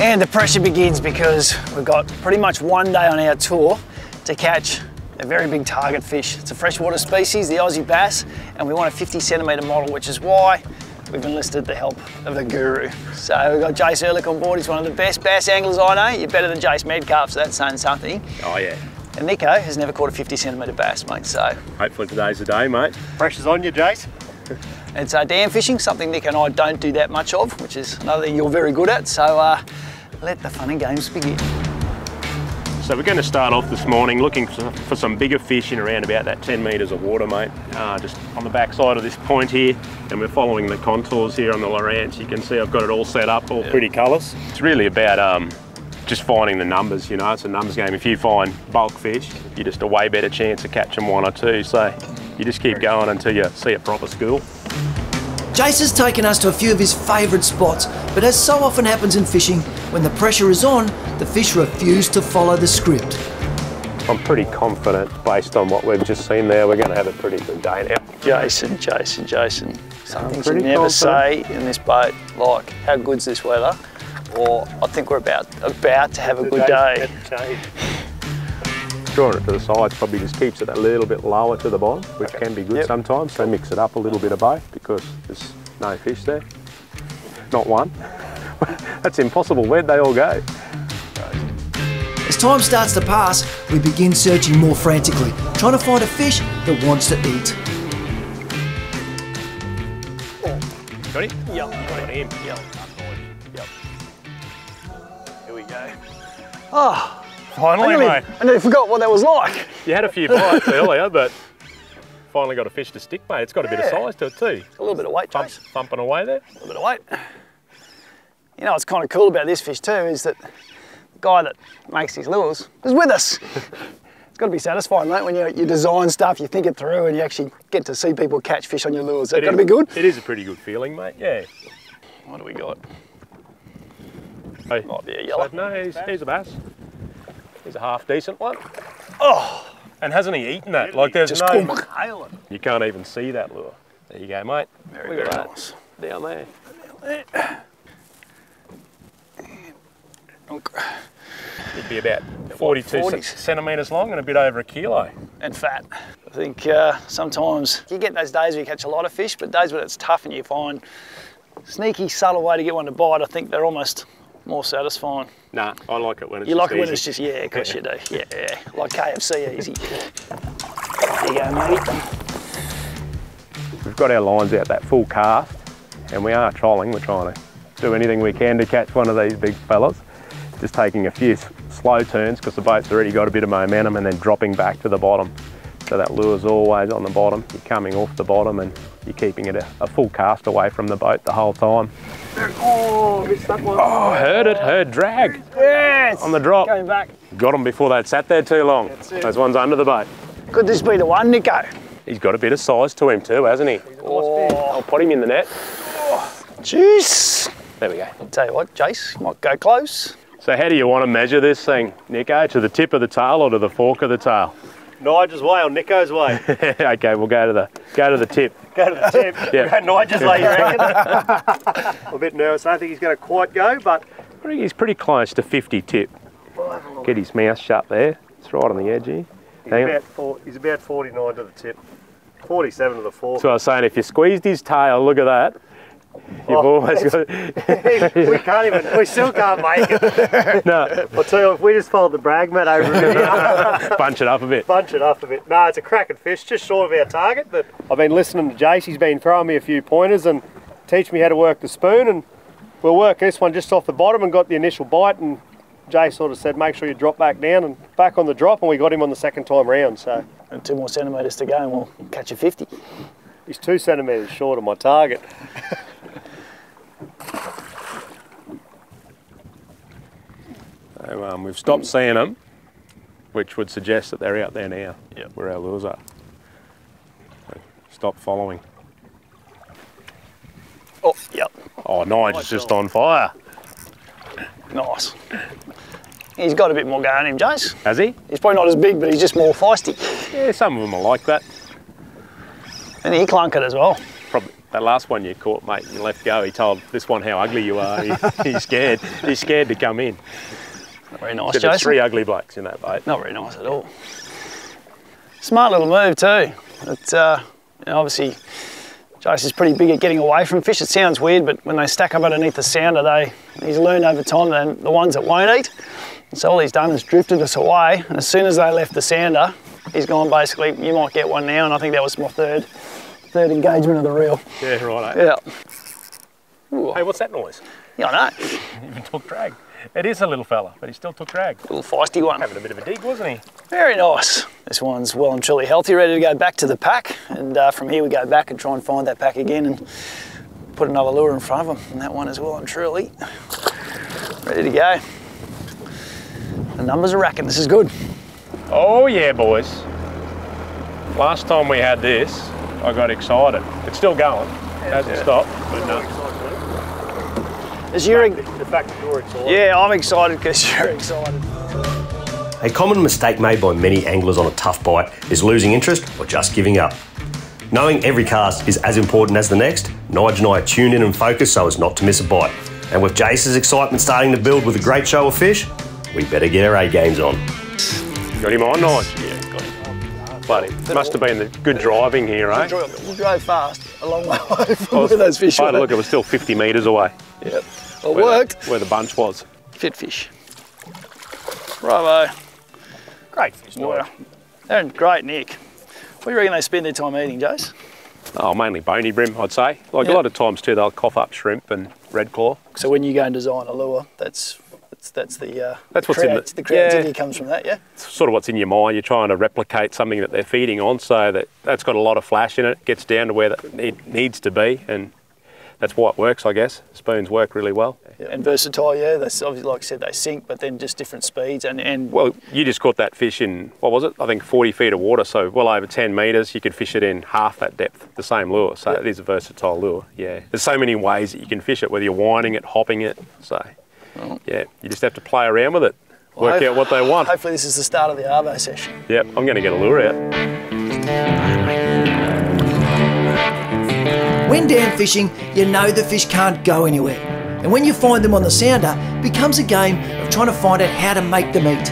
And the pressure begins because we've got pretty much one day on our tour to catch a very big target fish. It's a freshwater species, the Aussie Bass, and we want a 50 centimetre model, which is why we've enlisted the help of a guru. So we've got Jace Ehrlich on board. He's one of the best bass anglers I know. You're better than Jace Medcalf, so that's saying something. Oh yeah. And Nicko has never caught a 50 centimetre bass, mate, so. Hopefully today's the day, mate. Pressure's on you, Jace. It's dam fishing, something Nick and I don't do that much of, which is another thing you're very good at, so let the fun and games begin. So we're going to start off this morning looking for some bigger fish in around about that 10 metres of water, mate. Just on the back side of this point here, and we're following the contours here on the lowrance. You can see I've got it all set up, all pretty colours. It's really about just finding the numbers, you know, it's a numbers game. If you find bulk fish, you're just a way better chance of catching one or two, so you just keep going until you see a proper school. Jace has taken us to a few of his favourite spots, but as so often happens in fishing, when the pressure is on, the fish refuse to follow the script. I'm pretty confident, based on what we've just seen there, we're going to have a pretty good day now. Jason, some things you never say in this boat, like how good's this weather, or I think we're about to have a good day. Drawing it to the sides probably just keeps it a little bit lower to the bottom, which can be good sometimes, so mix it up a little bit of both because there's no fish there. Not one. That's impossible. Where'd they all go? As time starts to pass, we begin searching more frantically, trying to find a fish that wants to eat. Got it? Yep, got him. Yep. Here we go. Oh. Finally, mate. I nearly forgot what that was like. You had a few bites earlier, but finally got a fish to stick, mate. It's got a bit of size to it too. A little bit of weight, Jace. Thumping away there. A little bit of weight. You know what's kind of cool about this fish too is that the guy that makes these lures is with us. It's got to be satisfying, mate, when you design stuff, you think it through, and you actually get to see people catch fish on your lures. It's got to be good. It is a pretty good feeling, mate. Yeah. What do we got? Hey. Might be a yellow. So, no, he's a bass. He's a half decent one. Oh! And hasn't he eaten that? Like there's just no... You can't even see that lure. There you go, mate. Very nice. Down there. It'd be about 42 centimetres long and a bit over a kilo. And fat. I think sometimes you get those days where you catch a lot of fish, but days when it's tough and you find sneaky, subtle way to get one to bite, I think they're almost more satisfying. Nah, I like it when it's You just like it when it's just, yeah, of course you do. Yeah, like KFC, easy. There you go, mate. We've got our lines out that full cast, and we are trolling. We're trying to do anything we can to catch one of these big fellas. Just taking a few slow turns because the boat's already got a bit of momentum, and then dropping back to the bottom. So that lure's always on the bottom. You're coming off the bottom and you're keeping it a full cast away from the boat the whole time. Oh, missed that one. Oh, heard drag. Yes! On the drop. Going back. Got them before they'd sat there too long. Those ones under the boat. Could this be the one, Nicko? He's got a bit of size to him too, hasn't he? Oh. I'll put him in the net. Jeez. There we go. I'll tell you what, Jace, might go close. So how do you want to measure this thing, Nicko? To the tip of the tail or to the fork of the tail? Nige's way or Nicko's way? Okay, we'll go to the tip. Go to the tip. Yeah. Nige's way, you reckon? I'm a bit nervous. I don't think he's going to quite go, but I think he's pretty close to 50 tip. Get his mouth shut there. It's right on the edge here. he's about 49 to the tip, 47 to the fork. So I was saying, if you squeezed his tail, look at that. You've almost got we still can't make it. No. I'll tell you, if we just fold the brag mat over here. Bunch it up a bit. Bunch it up a bit. No, it's a cracking fish, just short of our target. But I've been listening to Jace, he's been throwing me a few pointers and teach me how to work the spoon, and we'll work this one just off the bottom and got the initial bite, and Jay sort of said, make sure you drop back down, and back on the drop, and we got him on the second time round. So, and 2 more centimetres to go and we'll catch a 50. He's 2 centimetres short of my target. So, we've stopped seeing them, which would suggest that they're out there now, where our lures are. So stop following. Oh, yep. Oh, Nige is just on fire. Nice. He's got a bit more going in him, Jace. Has he? He's probably not as big, but he's just more feisty. Yeah, some of them are like that. And he clunk it as well. That last one you caught, mate, and left go, he told this one how ugly you are. He's scared. He's scared to come in. Not very nice, So Jason. there's 3 ugly blokes in that boat. Not very nice at all. Smart little move too. It's, you know, obviously, Jason's pretty big at getting away from fish. It sounds weird, but when they stack up underneath the sounder, he's learned over time that the ones that won't eat. And so all he's done is drifted us away. And as soon as they left the sounder, he's gone basically, you might get one now, and I think that was my third engagement of the reel. Yeah, right. Yeah. Ooh. Hey, what's that noise? Yeah, I know. He even took drag. It is a little fella, but he still took drag. A little feisty one. Having a bit of a dig, wasn't he? Very nice. This one's well and truly healthy, ready to go back to the pack. And from here we go back and try and find that pack again and put another lure in front of him. And that one is well and truly ready to go. The numbers are racking. This is good. Oh yeah, boys. Last time we had this, I got excited. It's still going. It hasn't stopped. But no. Is you The fact that you're excited. Yeah, I'm excited because you're excited. A common mistake made by many anglers on a tough bite is losing interest or just giving up. Knowing every cast is as important as the next, Nige and I are tuned in and focused so as not to miss a bite. And with Jace's excitement starting to build with a great show of fish, we better get our A-games on. Got him on, Nige? Yeah, got him on. Bloody, must have been the good driving here, eh? We drove fast, a long way away from where those fish were. Look, it was still 50 metres away. Yep. Well, it worked. Where the bunch was. Fit fish. Bravo. Great fish, Wow. They're in great nick. What do you reckon they spend their time eating, Jace? Oh, mainly bony brim, I'd say. Like a lot of times too, they'll cough up shrimp and red claw. So when you go and design a lure, that's the what's in the creativity comes from that, yeah? It's sort of what's in your mind. You're trying to replicate something that they're feeding on, so that's got a lot of flash in it, gets down to where it needs to be, and that's why it works, I guess. Spoons work really well. Yeah. And versatile, yeah. That's obviously, like I said, they sink, but then just different speeds. And well, you just caught that fish in, what was it? I think 40 feet of water, so well over 10 metres. You could fish it in half that depth, the same lure. So it is a versatile lure, yeah. There's so many ways that you can fish it, whether you're winding it, hopping it. So, yeah, you just have to play around with it, work out what they want. Hopefully this is the start of the Arvo session. Yep, I'm going to get a lure out. When dam fishing, you know the fish can't go anywhere. And when you find them on the sounder, it becomes a game of trying to find out how to make them eat.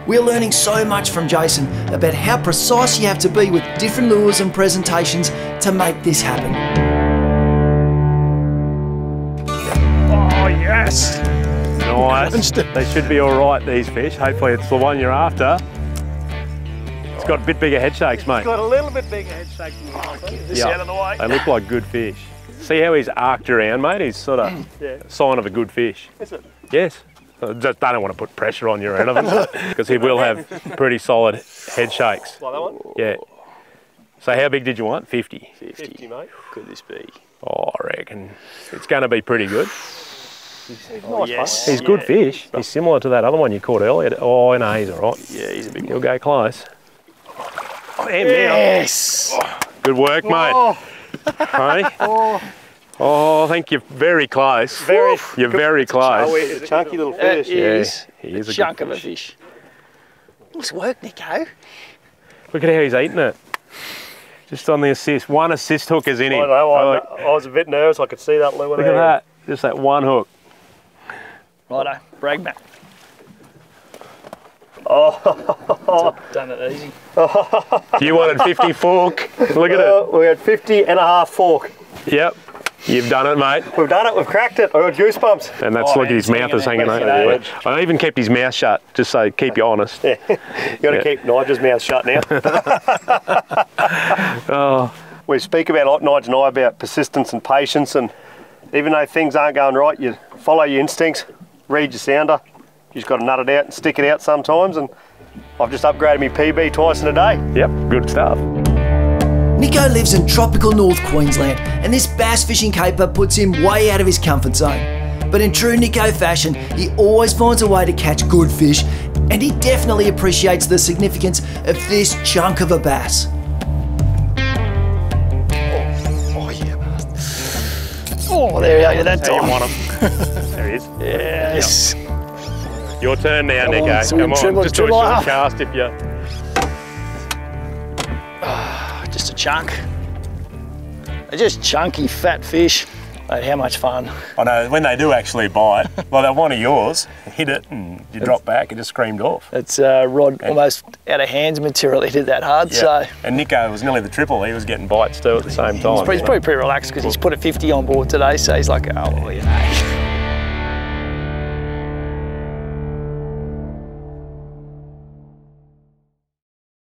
We're learning so much from Jason about how precise you have to be with different lures and presentations to make this happen. Oh, yes! Nice. They should be all right, these fish. Hopefully it's the one you're after. It's got a bit bigger head shakes, mate. It's got a little bit bigger head shakes. Get this out of the way. They look like good fish. See how he's arced around, mate? He's sort of a sign of a good fish. Is it? Yes. I just don't want to put pressure on your relevance because he will have pretty solid head shakes. Like that one? Yeah. So how big did you want? 50? 50, mate. Could this be? Oh, I reckon it's going to be pretty good. Oh, yes. He's good fish. He's similar to that other one you caught earlier. Oh, no, he's all right. Yeah, he's a big one. He'll go close. Oh, and yes! now. Good work, mate. Oh. Hey? Oh, I think you're very close. You're very close. It's a chunky little fish. He is he is a chunk of a fish. Nice work, Nicko. Look at how he's eating it. Just on the assist. One assist hook is in him. I know, I was a bit nervous. I could see that lure Look there. at that. Just that one hook. Righto, brag back. Oh, Done it easy. You wanted 50 fork. Look at it. We had 50 and a half fork. Yep. You've done it, mate. We've done it, we've cracked it. I got goosebumps. And that's, Oh, look, his mouth is hanging over the edge. I even kept his mouth shut, just so keep you honest. Yeah. You got to keep Nigel's mouth shut now. Oh. We speak about, like Nige and I, about persistence and patience, and even though things aren't going right, you follow your instincts, read your sounder. You just got to nut it out and stick it out sometimes, and I've just upgraded my PB twice in a day. Yep, good stuff. Nicko lives in tropical North Queensland, and this bass fishing caper puts him way out of his comfort zone. But in true Nicko fashion, he always finds a way to catch good fish, and he definitely appreciates the significance of this chunk of a bass. Oh, yeah. Oh, there you go, that How you time. want him. There he is. Yes. Your turn now, Come Nicko. on, so we Come on, dribble- just do a dribble short up. cast if you... Just a chunk. They're just chunky, fat fish. Mate, how much fun. I know, when they do actually bite, like that one of yours, hit it and you drop back, it just screamed off. It's rod almost out of hands material, he did that hard, so. And Nicko was nearly the triple, he was getting bites too at the same time. He's probably pretty relaxed because he's put a 50 on board today, so he's like, oh, well, you know.